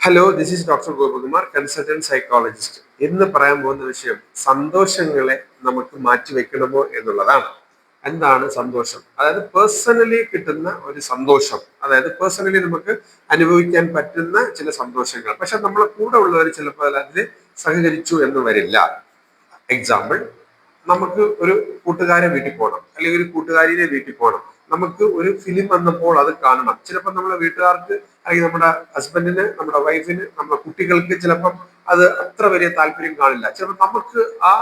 Hello, this is doctor Gopakumar, consultant psychologist. ഇന്ന് പറയാൻ പോകുന്ന വിഷയം സന്തോഷങ്ങളെ നമുക്ക് മാറ്റിവെക്കണമോ എന്നുള്ളതാണ്. എന്താണ് സന്തോഷം? അതായത് പേഴ്സണലി കിട്ടുന്ന ഒരു സന്തോഷം, അതായത് പേഴ്സണലി നമുക്ക് അനുഭവിക്കാൻ പറ്റുന്ന ചില സന്തോഷങ്ങൾ. പക്ഷെ നമ്മളെ കൂടെ ഉള്ളവർ ചിലപ്പോൾ അതിന് സഹകരിച്ചു എന്ന് വരില്ല. എക്സാമ്പിൾ, നമുക്ക് ഒരു കൂട്ടുകാരെ വീട്ടിൽ പോകണം, അല്ലെങ്കിൽ ഒരു കൂട്ടുകാരിയുടെ വീട്ടിൽ പോകണം. നമുക്ക് ഒരു ഫിലിം വന്നപ്പോൾ അത് കാണണം. ചിലപ്പോൾ നമ്മുടെ വീട്ടുകാർക്ക്, അല്ലെങ്കിൽ നമ്മുടെ ഹസ്ബൻഡിന്, നമ്മുടെ വൈഫിന്, നമ്മുടെ കുട്ടികൾക്ക് ചിലപ്പം അത് അത്ര വലിയ താല്പര്യം കാണില്ല. ചിലപ്പോൾ നമുക്ക് ആ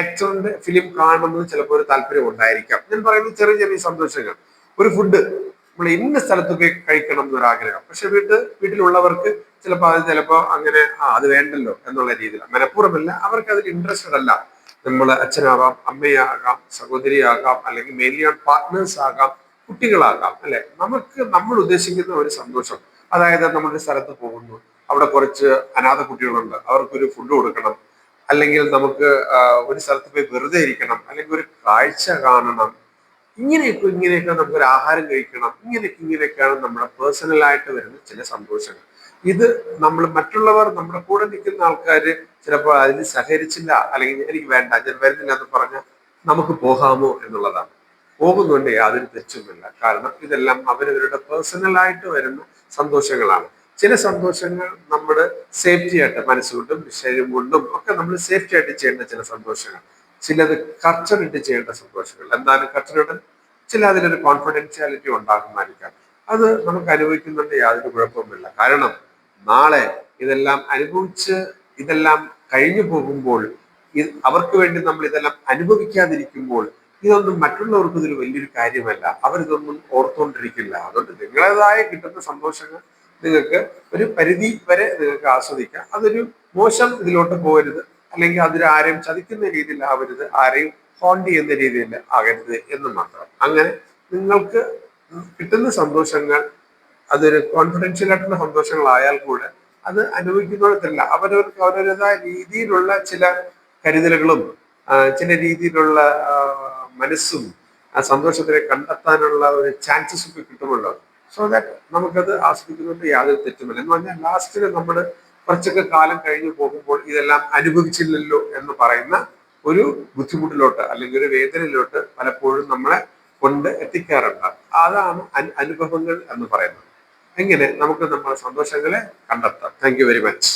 ആക്ടറിന്റെ ഫിലിം കാണണമെന്ന് ചിലപ്പോൾ ഒരു താല്പര്യം ഉണ്ടായിരിക്കാം. ഞാൻ പറയുന്നത് ചെറിയ ചെറിയ സന്തോഷങ്ങൾ. ഒരു ഫുഡ് നമ്മൾ ഇന്ന സ്ഥലത്ത് പോയി കഴിക്കണം എന്നൊരാഗ്രഹം, പക്ഷെ വീട്ടിലുള്ളവർക്ക് ചിലപ്പോൾ അങ്ങനെ അത് വേണ്ടല്ലോ എന്നുള്ള രീതിയിൽ, മനഃപൂർവ്വമല്ല, അവർക്ക് അതിൽ ഇൻട്രസ്റ്റഡ് അല്ല. നമ്മൾ അച്ഛനാകാം, അമ്മയാകാം, സഹോദരിയാകാം, അല്ലെങ്കിൽ മെയിൻലി ഓൺ പാർട്ട്നേഴ്സ് ആകാം, കുട്ടികളാകാം, അല്ലെ? നമ്മൾ ഉദ്ദേശിക്കുന്ന ഒരു സന്തോഷം, അതായത് നമ്മളൊരു സ്ഥലത്ത് പോകുന്നു, അവിടെ കുറച്ച് അനാഥ കുട്ടികളുണ്ട്, അവർക്കൊരു ഫുഡ് കൊടുക്കണം, അല്ലെങ്കിൽ നമുക്ക് ഒരു സ്ഥലത്ത് പോയി വെറുതെ ഇരിക്കണം, അല്ലെങ്കിൽ ഒരു കാഴ്ച കാണണം, ഇങ്ങനെയൊക്കെ നമുക്കൊരു ആഹാരം കഴിക്കണം, ഇങ്ങനെയൊക്കെയാണ് നമ്മുടെ പേഴ്സണലായിട്ട് വരുന്ന ചില സന്തോഷങ്ങൾ. ഇത് മറ്റുള്ളവർ, നമ്മുടെ കൂടെ നിൽക്കുന്ന ആൾക്കാര് ചിലപ്പോൾ അതിന് സഹകരിച്ചില്ല, അല്ലെങ്കിൽ എനിക്ക് വേണ്ട, ഞാൻ വരുന്നില്ല എന്ന് പറഞ്ഞാൽ നമുക്ക് പോകാമോ എന്നുള്ളതാണ്. പോകുന്നുണ്ട്, യാതൊരു തെറ്റുമില്ല. കാരണം ഇതെല്ലാം അവരവരുടെ പേഴ്സണലായിട്ട് വരുന്ന സന്തോഷങ്ങളാണ്. ചില സന്തോഷങ്ങൾ നമ്മുടെ സേഫ്റ്റി ആയിട്ട്, മനസ്സുകൊണ്ടും ശരീരം കൊണ്ടും ഒക്കെ നമ്മൾ സേഫ്റ്റി ആയിട്ട് ചെയ്യേണ്ട ചില സന്തോഷങ്ങൾ. ചിലത് കർച്ചറിട്ട് ചെയ്യേണ്ട സന്തോഷങ്ങൾ. എന്താണ് കർച്ചറിട്ട്? ചില അതിലൊരു കോൺഫിഡൻഷ്യാലിറ്റി ഉണ്ടാകുമായിരിക്കാം. അത് നമുക്ക് അനുഭവിക്കുന്നുണ്ട്, യാതൊരു കുഴപ്പവുമില്ല. കാരണം നാളെ ഇതെല്ലാം അനുഭവിച്ച് ഇതെല്ലാം കഴിഞ്ഞു പോകുമ്പോൾ, അവർക്ക് വേണ്ടി നമ്മൾ ഇതെല്ലാം അനുഭവിക്കാതിരിക്കുമ്പോൾ, ഇതൊന്നും മറ്റുള്ളവർക്ക് ഇതൊരു വലിയൊരു കാര്യമല്ല. അവരിതൊന്നും ഓർത്തുകൊണ്ടിരിക്കില്ല. അതുകൊണ്ട് നിങ്ങളേതായ കിട്ടുന്ന സന്തോഷങ്ങൾ നിങ്ങൾക്ക് ഒരു പരിധി വരെ നിങ്ങൾക്ക് ആസ്വദിക്കാം. അതൊരു മോശം ഇതിലോട്ട് പോകരുത്, അല്ലെങ്കിൽ അതിൽ ആരെയും ചതിക്കുന്ന രീതിയിൽ ആവരുത്, ആരെയും ഹോണ്ട് ചെയ്യുന്ന രീതിയിൽ ആകരുത് എന്ന് മാത്രം. അങ്ങനെ നിങ്ങൾക്ക് കിട്ടുന്ന സന്തോഷങ്ങൾ അതൊരു കോൺഫിഡൻഷ്യൽ ആയിട്ടുള്ള സന്തോഷങ്ങളായാൽ കൂടെ അത് അനുഭവിക്കുന്നിടത്തല്ല, അവരവർക്ക് അവരുടേതായ രീതിയിലുള്ള ചില കരുതലുകളും ചില രീതിയിലുള്ള മനസ്സും ആ സന്തോഷത്തിനെ കണ്ടെത്താനുള്ള ഒരു ചാൻസസ് ഒക്കെ കിട്ടുമല്ലോ. സോ ദാറ്റ് നമുക്കത് ആസ്വദിക്കുന്നുണ്ട്, യാതൊരു തെറ്റുമില്ല. എന്ന് പറഞ്ഞാൽ ലാസ്റ്റില് നമ്മൾ കുറച്ചൊക്കെ കാലം കഴിഞ്ഞു പോകുമ്പോൾ ഇതെല്ലാം അനുഭവിച്ചില്ലല്ലോ എന്ന് പറയുന്ന ഒരു ബുദ്ധിമുട്ടിലോട്ട്, അല്ലെങ്കിൽ ഒരു വേദനയിലോട്ട് പലപ്പോഴും നമ്മളെ കൊണ്ട് എത്തിക്കാറുണ്ട്. അതാണ് അനുഭവങ്ങൾ എന്ന് പറയുന്നത്. എങ്ങനെ നമുക്ക് നമ്മുടെ സന്തോഷങ്ങളെ കണ്ടെത്താം. Thank you very much.